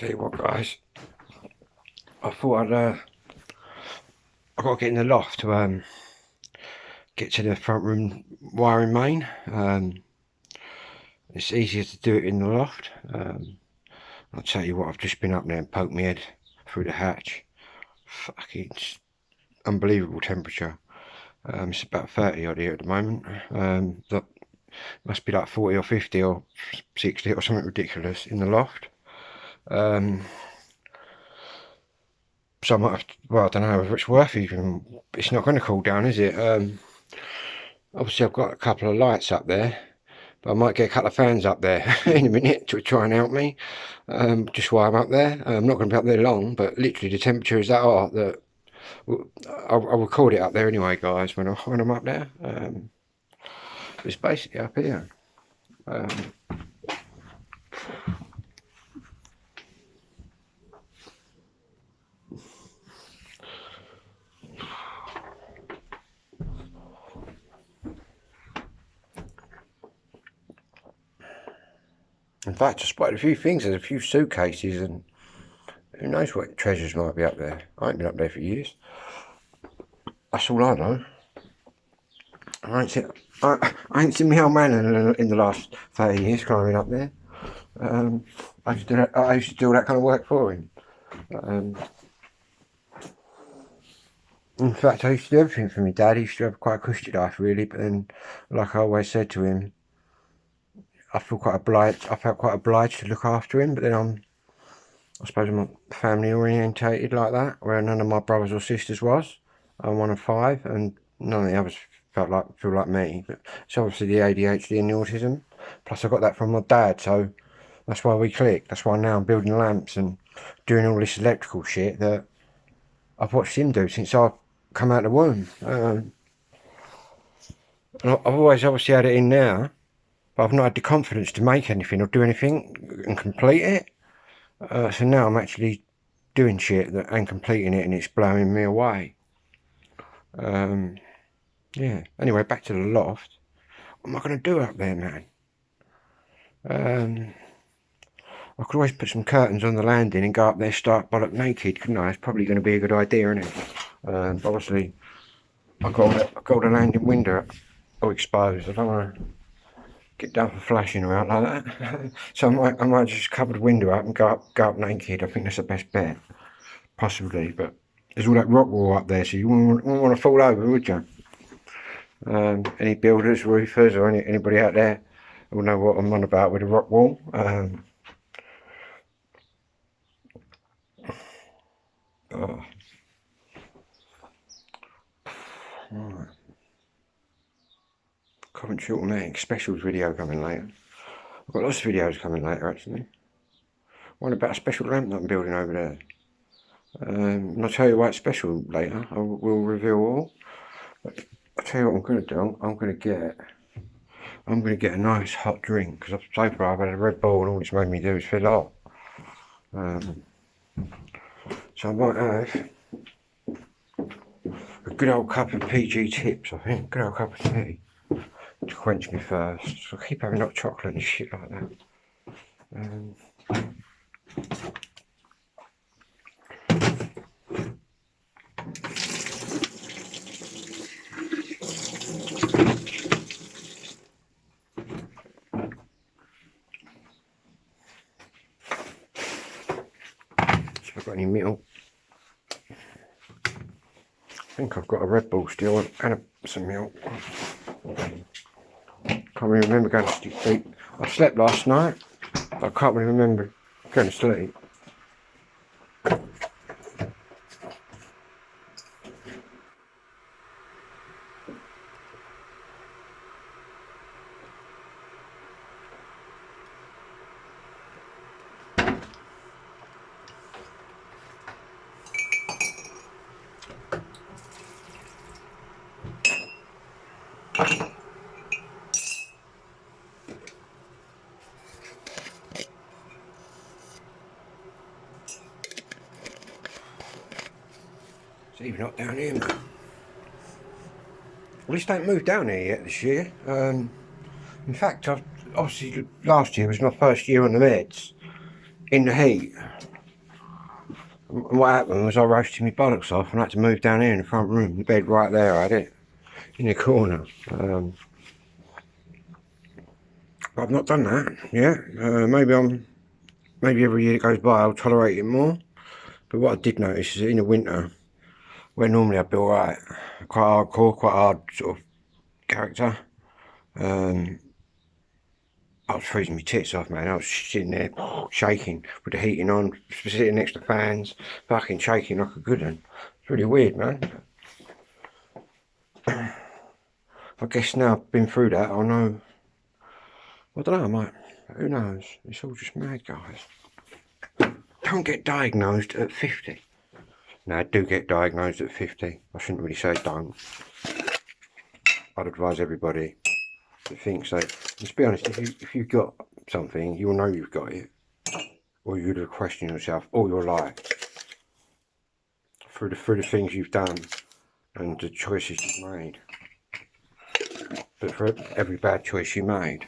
Tell you what, guys, I thought I've got to get in the loft to get to the front room wiring main. It's easier to do it in the loft. I'll tell you what, I've just been up there and poked my head through the hatch. Fucking unbelievable temperature. It's about 30 odd here at the moment. That must be like 40 or 50 or 60 or something ridiculous in the loft. So I might have to, well, I don't know if it's worth even. It's not going to cool down, is it? Obviously I've got a couple of lights up there, but I might get a couple of fans up there in a minute to try and help me, just while I'm up there. I'm not going to be up there long, but literally the temperature is that hot that I'll record it up there anyway, guys, when I'm up there. It's basically up here. In fact, I spotted a few things. There's a few suitcases, and who knows what treasures might be up there. I ain't been up there for years. That's all I know. I ain't seen my old man in the last 30 years climbing up there. I used to do all that kind of work for him. In fact, I used to do everything for my dad. He used to have quite a cushy life, really. But then, like I always said to him, I felt quite obliged to look after him. But then I suppose I'm family orientated like that, where none of my brothers or sisters was. I'm one of 5, and none of the others feel like me. But it's obviously the ADHD and the autism. Plus I got that from my dad, so that's why we clicked. That's why now I'm building lamps and doing all this electrical shit that I've watched him do since I've come out of the womb. And I've always obviously had it in now, but I've not had the confidence to make anything or do anything and complete it. So now I'm actually doing shit and completing it, and it's blowing me away. Yeah, anyway, back to the loft. What am I going to do up there, man? I could always put some curtains on the landing and go up there stark bollock naked, couldn't I? It's probably going to be a good idea, isn't it? Obviously I've got the landing window exposed. I don't want to get done for flashing around like that. So I might just cover the window up and go up naked. I think that's the best bet, possibly. But there's all that rock wall up there, so you wouldn't want to fall over, would you? Any builders, roofers, or anybody out there will know what I'm on about with a rock wall. Oh. Right. Coventry Automatic specials video coming later. I've got lots of videos coming later, actually. One about a special lamp that I'm building over there. And I'll tell you why it's special later. I will reveal all. But I'll tell you what I'm going to do. I'm going to get a nice hot drink, because so far I've had a Red Bull and all it's made me do is feel hot. So I might have a good old cup of PG Tips, I think. Good old cup of tea to quench me first. So I keep having hot chocolate and shit like that. So I've got any milk. I think I've got a Red Bull still and some milk. Can't really remember going to sleep. I slept last night, but I can't really remember going to sleep. It's even not down here now. At least I ain't moved down here yet this year. In fact, obviously last year was my first year on the meds in the heat. And what happened was I roasted my bollocks off and I had to move down here in the front room. The bed right there, I had it in the corner. But I've not done that yet. Maybe every year that goes by I'll tolerate it more. But what I did notice is that in the winter, where normally I'd be alright, quite hardcore, quite hard sort of character, I was freezing my tits off, man. I was sitting there shaking with the heating on, sitting next to fans, fucking shaking like a good one. It's really weird, man. I guess now I've been through that, I'll know. I don't know, I might. Who knows? It's all just mad, guys. Don't get diagnosed at 50. No, I do get diagnosed at 50. I shouldn't really say don't. I'd advise everybody that thinks that. Let's be honest, if you've got something, you'll know you've got it. Or you'd have questioned yourself all your life. Through the things you've done and the choices you've made. But for every bad choice you made,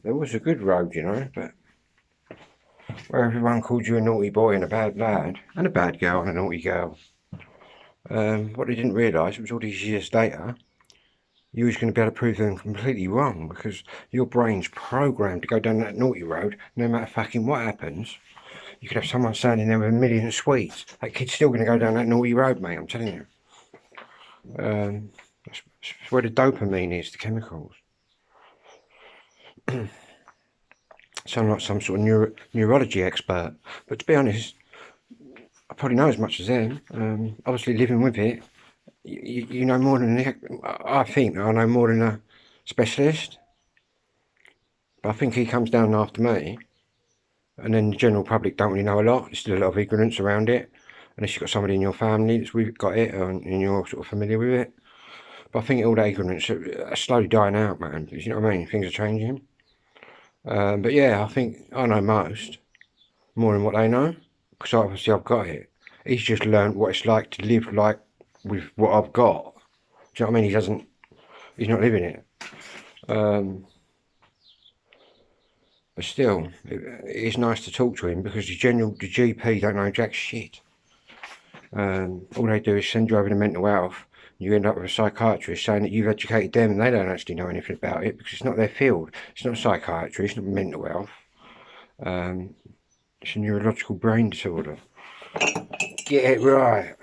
there was a good road, you know, but where everyone called you a naughty boy and a bad lad, and a bad girl and a naughty girl. What they didn't realise was all these years later, you was going to be able to prove them completely wrong, because your brain's programmed to go down that naughty road no matter fucking what happens. You could have someone standing there with a million sweets. That kid's still going to go down that naughty road, mate, I'm telling you. That's where the dopamine is, the chemicals. Sound like some sort of neurology expert, but to be honest, I probably know as much as them. Obviously, living with it, you know more than I think I know more than a specialist. But I think he comes down after me, and then the general public don't really know a lot. There's still a lot of ignorance around it, unless you've got somebody in your family that's got it and you're sort of familiar with it. But I think all that ignorance is slowly dying out, man. Because you know what I mean? Things are changing. But yeah, I think I know most, more than what they know, because obviously I've got it. He's just learned what it's like to live like with what I've got. Do you know what I mean? He's not living it. But still, it's nice to talk to him, because the GP don't know jack shit. All they do is send you over to mental health. You end up with a psychiatrist saying that you've educated them, and they don't actually know anything about it, because it's not their field. It's not psychiatry, it's not mental health. It's a neurological brain disorder. Get it right.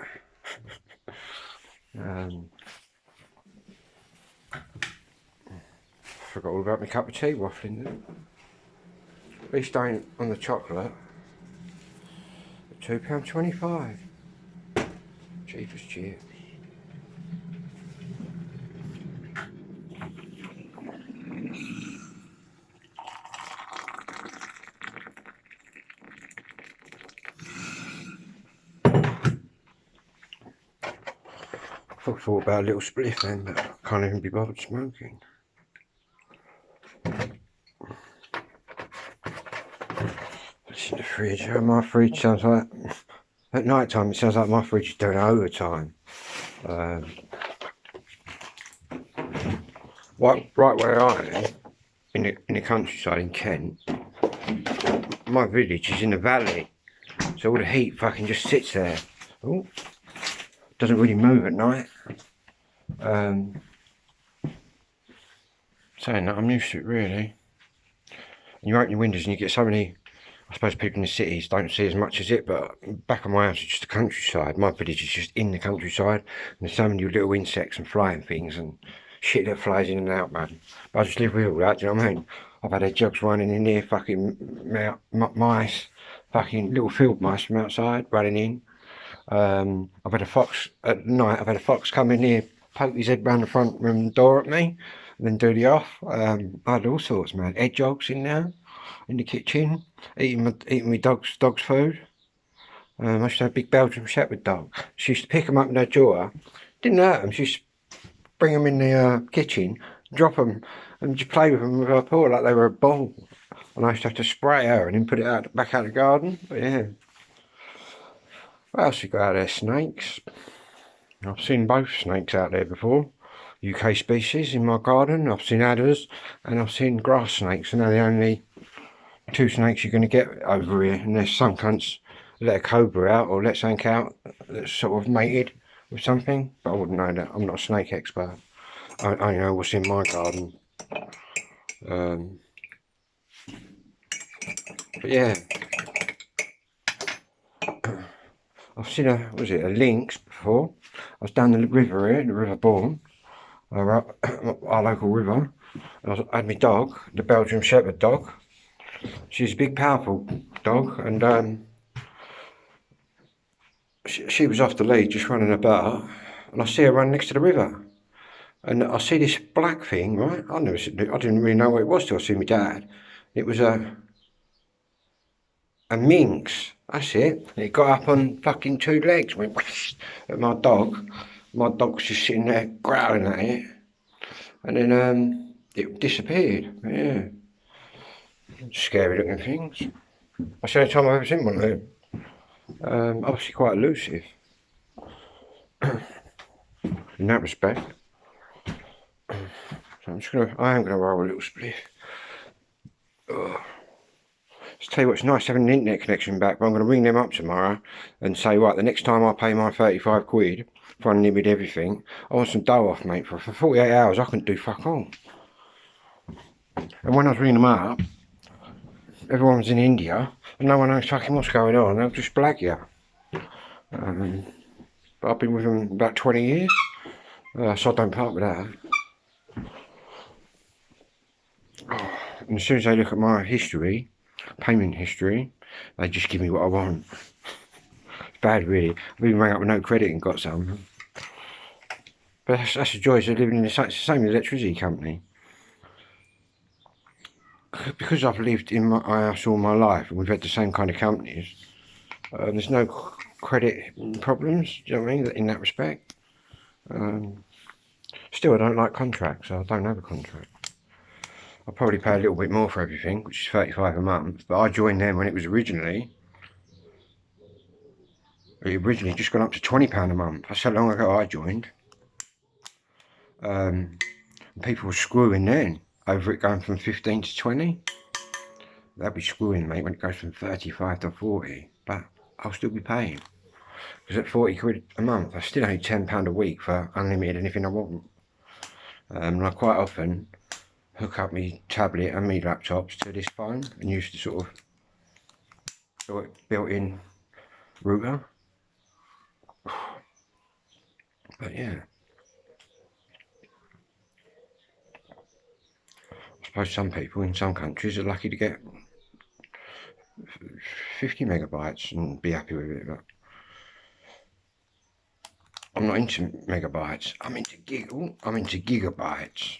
Forgot all about my cup of tea waffling there. At least I ain't on the chocolate. £2.25. Cheap as chips. I thought about a little spliff then, but I can't even be bothered smoking. It's in the fridge. My fridge sounds like, at night time, it sounds like my fridge is doing overtime. Right where I am, in the countryside in Kent, my village is in the valley, so all the heat fucking just sits there. Ooh. Doesn't really move at night. Saying that, I'm used to it really. And you open your windows and you get so many, I suppose people in the cities don't see as much as it, but back of my house is just the countryside. My village is just in the countryside, and there's so many little insects and flying things and shit that flies in and out, man. But I just live with all that, do you know what I mean? I've had hedgehogs running in here, fucking mice, fucking little field mice from outside running in. I've had a fox at night. I've had a fox come in here, poke his head round the front room door at me, and then do the off. I had all sorts, man. Hedgehogs in there, in the kitchen, eating my dog's food. I used to have a big Belgian Shepherd dog. She used to pick them up in her jaw. Didn't hurt them. She used to bring them in the kitchen, drop them, and just play with them with her paw like they were a ball. And I used to have to spray her and then put it back out the garden. But yeah. What else we got out there? Snakes. I've seen both snakes out there before. UK species in my garden. I've seen adders and I've seen grass snakes, and they're the only two snakes you're going to get over here. And there's some cunts let a cobra out or let something out that's sort of mated with something, but I wouldn't know that. I'm not a snake expert. I know what's in my garden. But yeah, I've seen a lynx before. I was down the river here, the River Bourne, our local river. And I had my dog, the Belgian Shepherd dog. She's a big, powerful dog, and she was off the lead, just running about, and I see her run next to the river. And I see this black thing, right? I didn't really know what it was till I see my dad. It was a minx. That's it. It got up on fucking two legs, went whoosh at my dog. My dog was just sitting there growling at it, and then it disappeared. Yeah, scary looking things. That's the only time I've ever seen one of them. Obviously quite elusive in that respect. So I am gonna roll a little spliff. Just tell you what, it's nice having an internet connection back, but I'm going to ring them up tomorrow and say, right, the next time I pay my 35 quid for unlimited everything, I want some dough off, mate. For 48 hours, I couldn't do fuck all. And when I was ringing them up, everyone was in India, and no one knows fucking what's going on. They'll just blag you. But I've been with them about 20 years, so I don't part with that. Oh, and as soon as they look at my history, payment history, they just give me what I want. It's bad, really. I've even rang up with no credit and got some. But that's the joys of living in the same electricity company. Because I've lived in my house all my life and we've had the same kind of companies, there's no credit problems, do you know what I mean, in that respect. Still, I don't like contracts, so I don't have a contract. I'll probably pay a little bit more for everything, which is 35 a month, but I joined them when it originally just gone up to £20 a month. That's how long ago I joined. People were screwing then over it going from 15 to 20. They'll be screwing, mate, when it goes from 35 to 40, but I'll still be paying. Because at 40 quid a month, I still only £10 a week for unlimited anything I want. And I quite often hook up my tablet and my laptops to this phone and use the sort of built-in router. But yeah, I suppose some people in some countries are lucky to get 50 megabytes and be happy with it. But I'm not into megabytes. I'm into gigabytes.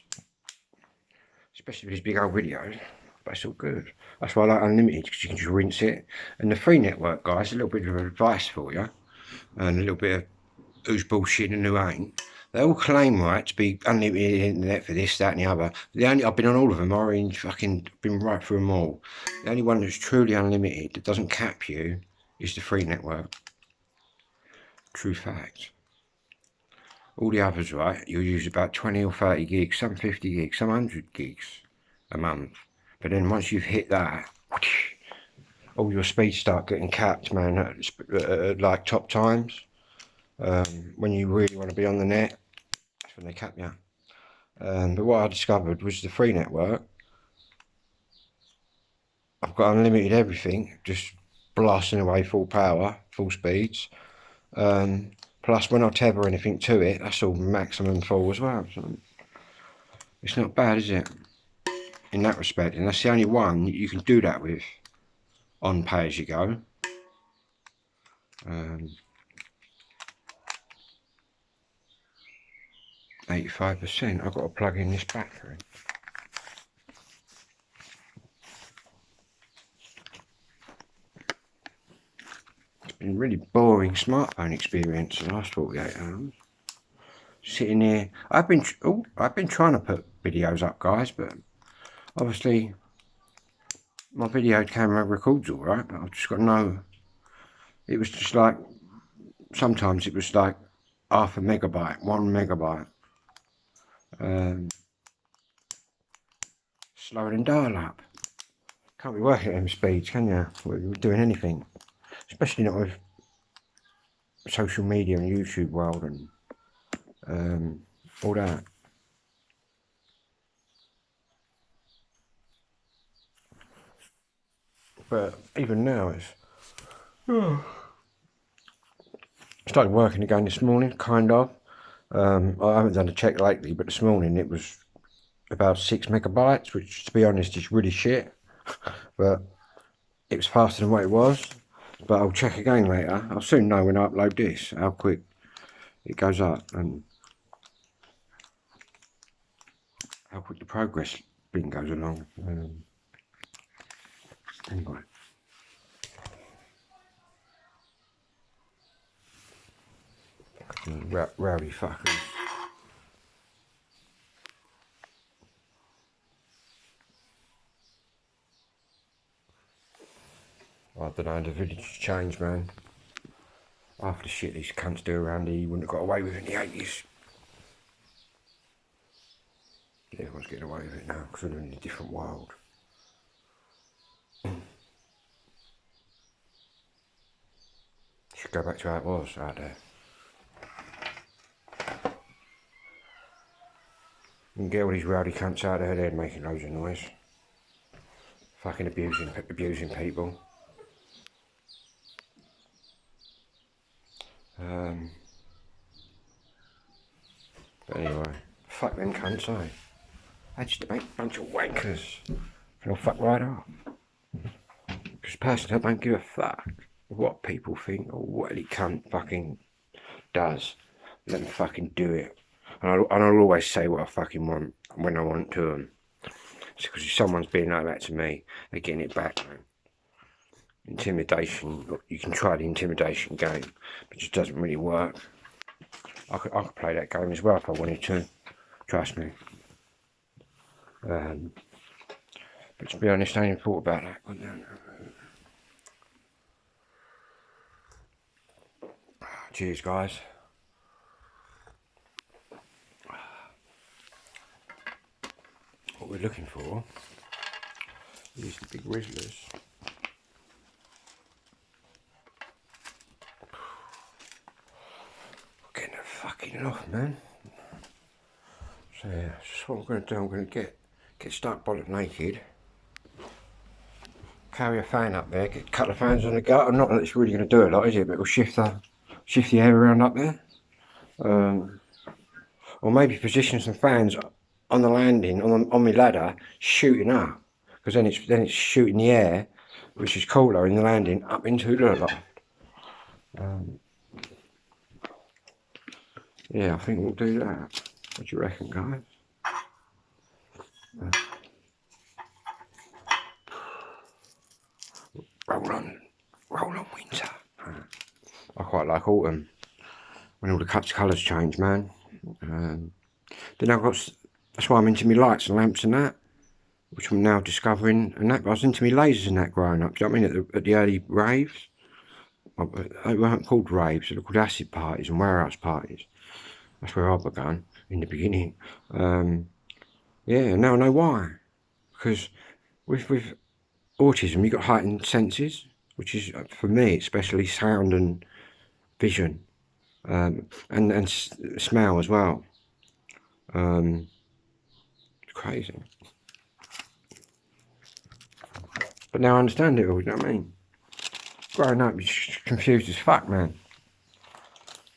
Especially with these big old videos. But it's all good. That's why I like unlimited, because you can just rinse it. And the free network, guys, a little bit of advice for you, and a little bit of who's bullshit and who ain't. They all claim, right, to be unlimited internet for this, that, and the other. I've been on all of them. Been right through them all. The only one that's truly unlimited, that doesn't cap you, is the free network. True fact. All the others, right, you'll use about 20 or 30 gigs, some 50 gigs, some 100 gigs a month. But then once you've hit that, all your speeds start getting capped, man, at like top times. When you really want to be on the net, that's when they cap you. But what I discovered was the free network. I've got unlimited everything, just blasting away full power, full speeds. Plus, when I tether anything to it, that's all maximum full as well. So it's not bad, is it? In that respect, and that's the only one you can do that with on pay as you go. 85%. I've got to plug in this battery. It's been a really boring smartphone experience the last 48 hours. Sitting here, I've been trying to put videos up, guys, but obviously my video camera records all right, but I've just got no. It was just like sometimes it was like half a megabyte, 1 megabyte. Slower than dial up. Can't be working at them speeds, can you? We're doing anything. especially not with social media and YouTube world and all that. But even now, it's started working again this morning, kind of. I haven't done a check lately, but this morning it was about 6 megabytes, which, to be honest, is really shit. But it was faster than what it was. But I'll check again later. I'll soon know when I upload this how quick it goes up and how quick the progress bin goes along. Anyway. Rowdy fuckers. I don't know, the village has changed, man. After the shit these cunts do around here, you wouldn't have got away with it in the 80s. Everyone's getting away with it now because we're in a different world. Should go back to how it was out there. You can get all these rowdy cunts out there, they're making loads of noise. Fucking abusing people. But anyway, fuck them cunts, eh? They're just a bunch of wankers. And I'll fuck right off. Because personally, I don't give a fuck what people think or what any cunt fucking does. Let them fucking do it. And I'll always say what I fucking want when I want to them. It's because if someone's being like that to me, they're getting it back, man. Intimidation, you can try the intimidation game, but it just doesn't really work. I could play that game as well if I wanted to, trust me. But to be honest, I ain't even thought about that. Cheers, guys. What we're looking for is the big Rizzlers. Getting it fucking off, man. So yeah, that's what I'm going to do. I'm going to get stuck bollock naked, carry a fan up there, get a couple of fans on the gut. Not that it's really going to do a lot, is it? But it'll shift the air around up there. Or maybe position some fans on the landing, on my ladder, shooting up, because then it's shooting the air, which is cooler in the landing, up into the loft. Yeah, I think we'll do that. What do you reckon, guys? Roll on winter. I quite like autumn, when all the colours change, man. Then that's why I'm into my lights and lamps and that, which I'm now discovering. And that I was into my lasers and that growing up. Do you know what I mean? At the early raves, they weren't called raves; they were called acid parties and warehouse parties. That's where I began in the beginning. Yeah, now I know why. Because with autism, you've got heightened senses, which is, for me, especially sound and vision, and smell as well. It's crazy. But now I understand it all, you know what I mean? Growing up, you're confused as fuck, man.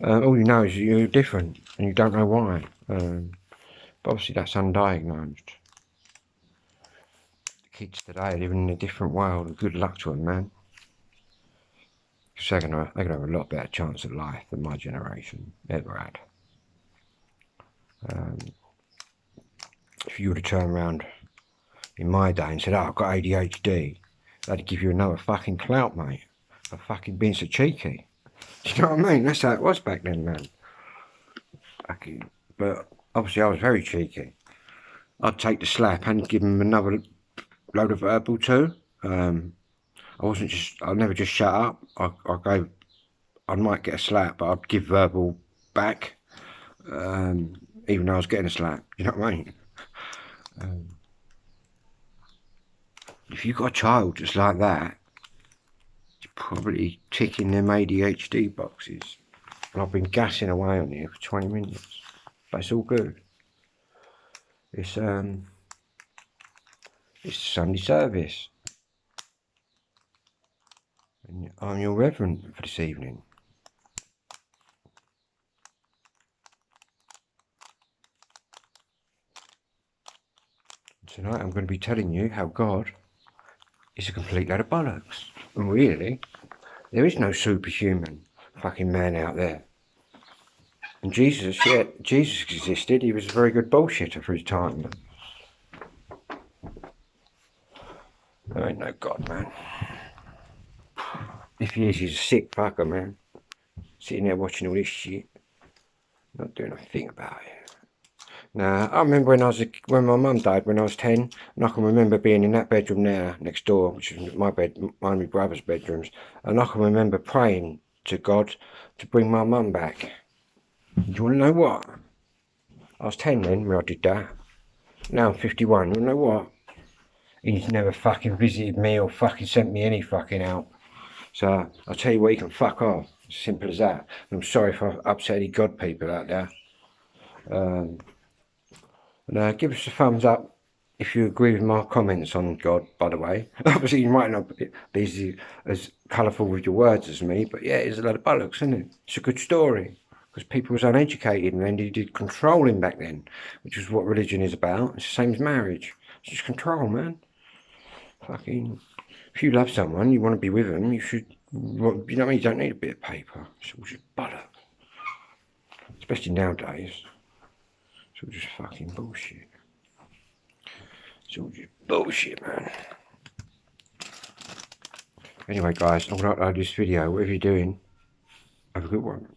All you know is you're different, and you don't know why. But obviously that's undiagnosed. The kids today are living in a different world, and good luck to them, man. Because they're gonna have a lot better chance of life than my generation ever had. If you were to turn around in my day and said, "Oh, I've got ADHD," they'd give you another fucking clout, mate, for fucking being so cheeky. Do you know what I mean? That's how it was back then, man. But obviously I was very cheeky. I'd take the slap and give them another load of verbal too. I never just shut up. I might get a slap, but I'd give verbal back, even though I was getting a slap. You know what I mean? If you've got a child just like that, probably ticking them ADHD boxes. And I've been gassing away on here for 20 minutes. But it's all good. It's Sunday service. And I'm your reverend for this evening. Tonight I'm going to be telling you how God is a complete load of bollocks. And really, there is no superhuman fucking man out there. And Jesus, yeah, Jesus existed. He was a very good bullshitter for his time. There ain't no God, man. If he is, he's a sick fucker, man. Sitting there watching all this shit. Not doing a thing about it. Nah, I remember when my mum died when I was 10, and I can remember being in that bedroom there, next door, which is my bed, one of my brother's bedrooms, and I can remember praying to God to bring my mum back. Do you want to know what? I was 10 then when I did that. Now I'm 51, you know what? He's never fucking visited me or fucking sent me any fucking help. So I'll tell you what, he can fuck off. As simple as that. And I'm sorry if I upset any God people out there. Give us a thumbs up if you agree with my comments on God, by the way. Obviously, you might not be as colourful with your words as me, but yeah, it's a lot of bollocks, isn't it? It's a good story. Because people was uneducated and they needed controlling back then, which is what religion is about. It's the same as marriage. It's just control, man. Fucking, if you love someone, you want to be with them, you should, you know what I mean? You don't need a bit of paper. It's all just bollocks. Especially nowadays. It's all just fucking bullshit. It's all just bullshit, man. Anyway, guys, I'm going to upload this video. Whatever you're doing, have a good one.